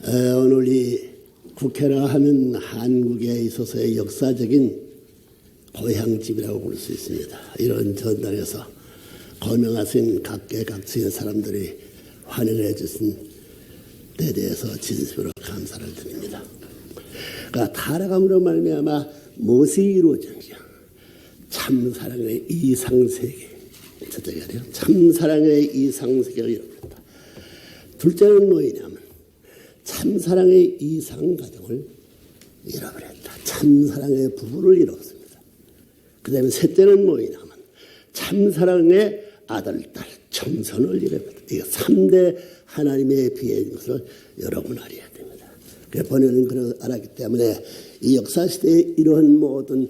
오늘 이 국회라 하는 한국에 있어서의 역사적인 고향집이라고 볼 수 있습니다. 이런 전당에서 거명하신 각계각층의 사람들이 환영해 주신 데 대해서 진심으로 감사를 드립니다. 그러니까 타락함으로 말미암아 무엇이 이루어졌냐? 참사랑의 이상세계. 첫째가 참사랑의 이상세계를 이루었다. 둘째는 뭐냐면 참사랑의 이상가정을 잃어버렸다. 참사랑의 부부를 잃었습니다. 그 다음에 셋째는 뭐냐면 참사랑의 아들, 딸, 청선을 잃어버렸다. 이거 3대 하나님의 비애인 것을 여러분 알아야 됩니다. 번연은 그걸 알았기 때문에 이 역사시대에 이러한 모든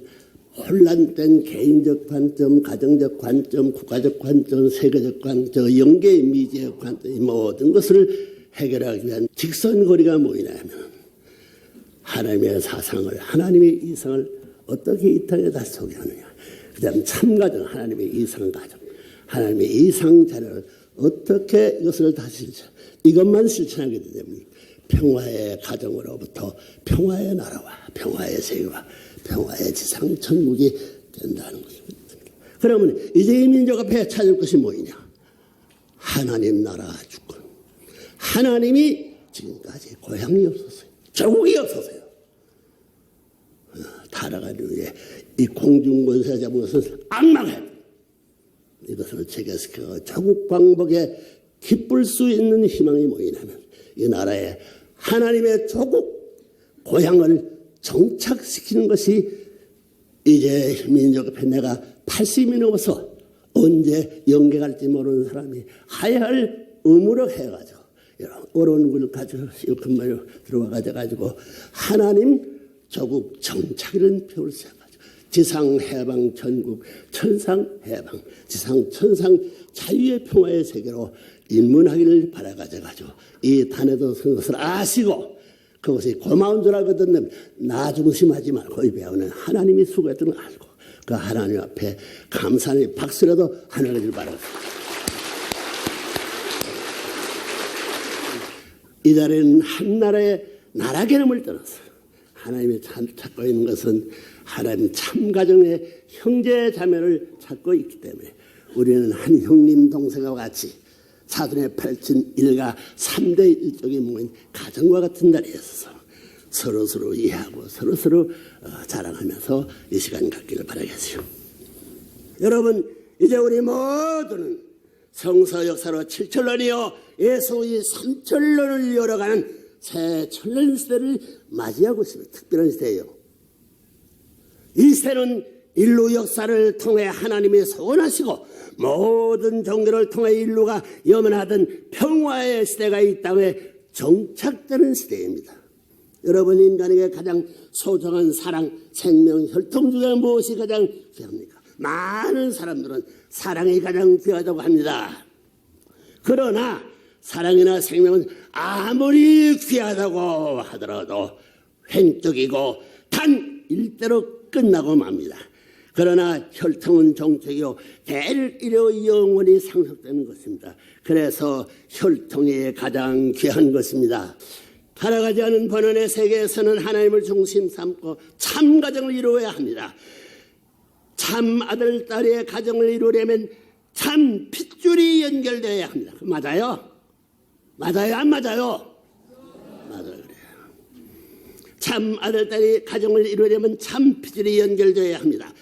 혼란된 개인적 관점, 가정적 관점, 국가적 관점, 세계적 관점, 영계 미지의 관점, 이 모든 것을 해결하기 위한 직선거리가 뭐냐면 하나님의 사상을, 하나님의 이상을 어떻게 이 땅에다 소개하느냐. 그 다음 참가정, 하나님의 이상가정, 하나님의 이상자녀를 어떻게 이것을 다시 이것만 실천하게 되면 평화의 가정으로부터 평화의 나라와 평화의 세계와 평화의 지상 천국이 된다는 것입니다. 그러면 이제 이 민족 앞에 찾을 것이 뭐냐? 하나님 나라 주권. 하나님이 지금까지 고향이 없었어요. 조국이 없었어요. 타락한 이후에 이 공중권세 잡은 것은 악망해. 이것을 체계시켜 조국 방복에 기쁠 수 있는 희망이 뭐냐면 이 나라에 하나님의 조국 고향을 정착시키는 것이 이제 민족 앞에 내가 80이 넘어서 언제 영계 갈지 모르는 사람이 하야할 의무로 해가지고 어려운 걸 가지고 금마로 들어와 가지고 하나님 조국 정착이라는 표를 세워가지고 지상 해방 천국, 천상 해방, 지상 천상 자유의 평화의 세계로 입문하기를 바라가지고 이 단에도 선 것을 아시고 그것이 고마운 줄 알거든요. 나 중심하지 말고 이 배우는 하나님이 수고했던 걸 알고 그 하나님 앞에 감사의 박수라도 하나님을 바랍니다. 이 자리는 한 나라의 나라 개념을 떠나서 하나님이 찾고 있는 것은 하나님 참가정의 형제 자매를 찾고 있기 때문에 우리는 한 형님 동생과 같이 사돈의 펼친 일가 3대 일족이 모인 가정과 같은 자리에 있어서 서로서로 이해하고 서로서로 자랑하면서 이 시간 갖기를 바라겠어요. 여러분 이제 우리 모두는 성서 역사로 7천년이요 예수의 3천년을 열어가는 새 천년 시대를 맞이하고 있습니다. 특별한 시대예요. 이 시대는 인류 역사를 통해 하나님이 소원하시고 모든 종교를 통해 인류가 염원하던 평화의 시대가 이 땅에 정착되는 시대입니다. 여러분 인간에게 가장 소중한 사랑, 생명, 혈통 중에 무엇이 가장 귀합니까? 많은 사람들은 사랑이 가장 귀하다고 합니다. 그러나 사랑이나 생명은 아무리 귀하다고 하더라도 횡격이고 단 일대로 끝나고 맙니다. 그러나 혈통은 정책이요 대일이로 영원히 상속되는 것입니다. 그래서 혈통이 가장 귀한 것입니다. 타락하지 않은 번연의 세계에서는 하나님을 중심 삼고 참 가정을 이루어야 합니다. 참 아들 딸의 가정을 이루려면 참 핏줄이 연결되어야 합니다. 맞아요? 맞아요? 안 맞아요? 맞아요. 그래요. 참 아들 딸의 가정을 이루려면 참 핏줄이 연결되어야 합니다.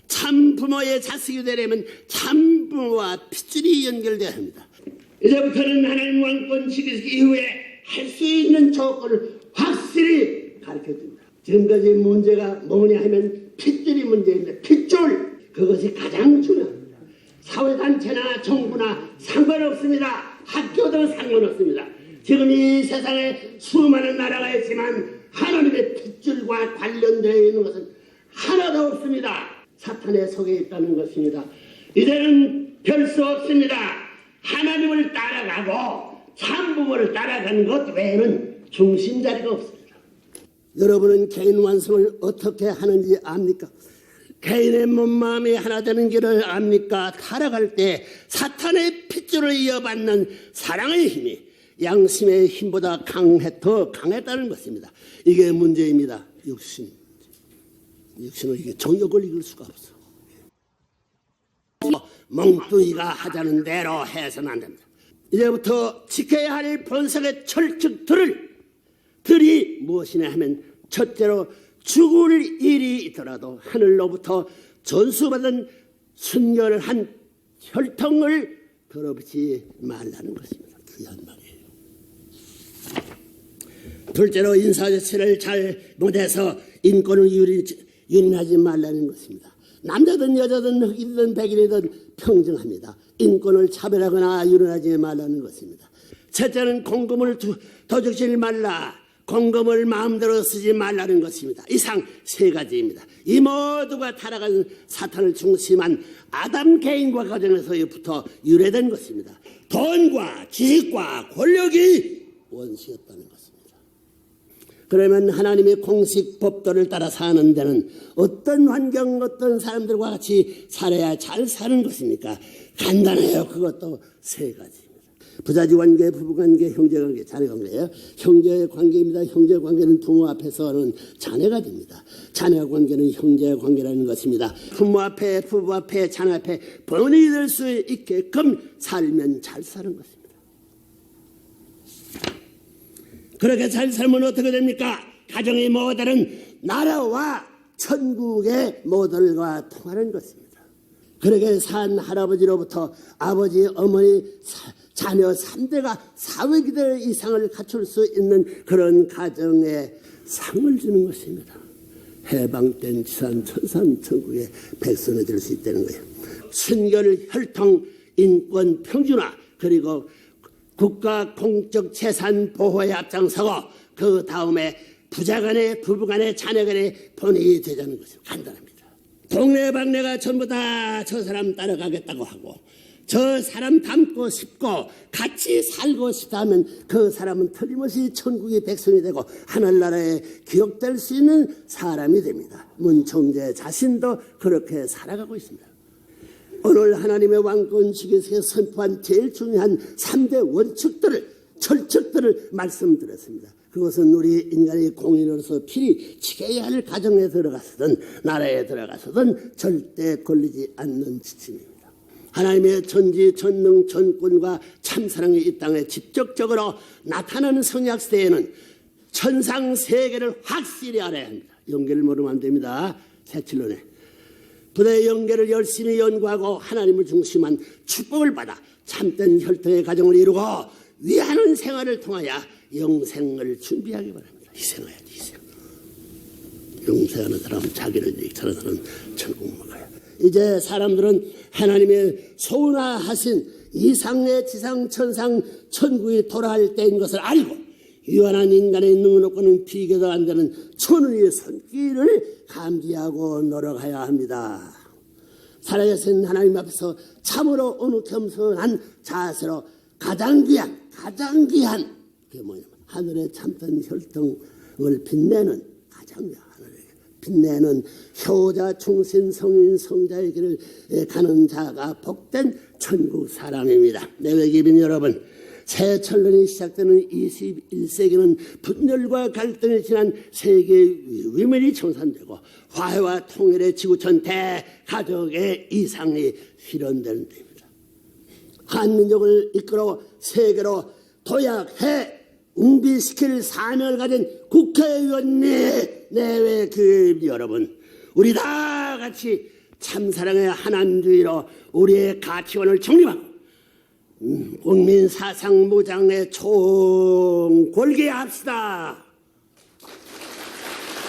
참 부모의 자식이 되려면 참 부모와 핏줄이 연결되어야 합니다. 이제부터는 하나님 왕권 시기 이후에 할 수 있는 조건을 확실히 가르쳐줍니다. 지금까지 문제가 뭐냐 하면 핏줄이 문제입니다. 핏줄 그것이 가장 중요합니다. 사회단체나 정부나 상관없습니다. 학교도 상관없습니다. 지금 이 세상에 수많은 나라가 있지만 하나님의 핏줄과 관련되어 있는 것은 하나도 없습니다. 사탄의 속에 있다는 것입니다. 이제는 별 수 없습니다. 하나님을 따라가고 참부모를 따라가는 것 외에는 중심 자리가 없습니다. 여러분은 개인 완성을 어떻게 하는지 압니까? 개인의 몸마음이 하나 되는 길을 압니까? 타락할 때 사탄의 핏줄을 이어받는 사랑의 힘이 양심의 힘보다 더 강했다는 것입니다. 이게 문제입니다. 육신은 이게 정욕을 이길 수가 없어. 멍뚱이가 하자는 대로 해서는 안 됩니다. 이제부터 지켜야 할 본성의 철칙들이 무엇이냐 하면, 첫째로 죽을 일이 있더라도 하늘로부터 전수받은 순결한 혈통을 더럽히지 말라는 것입니다. 귀한 말이에요. 둘째로 인사 자체를 잘 못해서 인권을 유린하지 말라는 것입니다. 남자든 여자든 흑인이든 백인이든 평등합니다. 인권을 차별하거나 유린하지 말라는 것입니다. 셋째는 공금을 도적질 말라. 공금을 마음대로 쓰지 말라는 것입니다. 이상 세 가지입니다. 이 모두가 타락한 사탄을 중심한 아담 개인과 가정에서부터 유래된 것입니다. 돈과 지식과 권력이 원수였다는 것입니다. 그러면 하나님의 공식 법도를 따라 사는 데는 어떤 환경, 어떤 사람들과 같이 살아야 잘 사는 것입니까? 간단해요. 그것도 세 가지입니다. 부자지 관계, 부부관계, 형제관계, 자녀관계예요. 형제의 관계입니다. 형제 관계는 부모 앞에서는 자녀가 됩니다. 자녀 관계는 형제 관계라는 것입니다. 부모 앞에, 부부 앞에, 자녀 앞에 본인이 될 수 있게끔 살면 잘 사는 것입니다. 그렇게 잘 살면 어떻게 됩니까? 가정의 모델은 나라와 천국의 모델과 통하는 것입니다. 그렇게 산 할아버지로부터 아버지, 어머니, 자녀 3대가 사회기대 이상을 갖출 수 있는 그런 가정에 상을 주는 것입니다. 해방된 지산 천산 천국의 백성이 될 수 있다는 거예요. 순결, 혈통, 인권, 평준화, 그리고 국가 공적 재산 보호에 앞장서고 그 다음에 부자간에, 부부간에, 자녀간에 본인이 되자는 것이죠. 간단합니다. 동네방네가 전부 다 저 사람 따라가겠다고 하고 저 사람 닮고 싶고 같이 살고 싶다면 그 사람은 틀림없이 천국의 백성이 되고 하늘나라에 기억될 수 있는 사람이 됩니다. 문총재 자신도 그렇게 살아가고 있습니다. 오늘 하나님의 왕권식에서 선포한 제일 중요한 3대 원칙들을, 철칙들을 말씀드렸습니다. 그것은 우리 인간의 공인으로서 필히 지켜야 할 가정에 들어가서든 나라에 들어가서든 절대 걸리지 않는 지침입니다. 하나님의 전지, 전능, 전권과 참사랑이 이 땅에 직접적으로 나타나는 성약시대에는 천상 세계를 확실히 알아야 합니다. 연계를 모르면 안 됩니다. 새칠론에. 부대의 연계를 열심히 연구하고 하나님을 중심한 축복을 받아 참된 혈통의 가정을 이루고 위하는 생활을 통하여 영생을 준비하기 바랍니다. 희생해야지, 희생. 영생하는 사람은 자기를 이익하는 사람은 천국 먹어요. 이제 사람들은 하나님의 소원하신 이상의 지상 천상 천국이 돌아갈 때인 것을 알고 유한한 인간의 능력과는 비교도 안 되는 천운의 손길을 감지하고 노력해야 합니다. 살아계신 하나님 앞에서 참으로 어느 겸손한 자세로 가장 귀한 그게 뭐냐면 하늘의 참된 혈통을 빛내는 가장 귀한 하늘의 빛내는 효자 충신 성인 성자의 길을 가는 자가 복된 천국 사람입니다. 내외기빈 여러분, 새 천년이 시작되는 21세기는 분열과 갈등이 지난 세계 위면이 청산되고 화해와 통일의 지구촌 대가족의 이상이 실현되는 때입니다. 한민족을 이끌어 세계로 도약해 웅비시킬 사명을 가진 국회의원 내외 교회 여러분, 우리 다 같이 참사랑의 하나님주의로 우리의 가치관을 정립하고 국민 사상 무장의 총궐기합시다.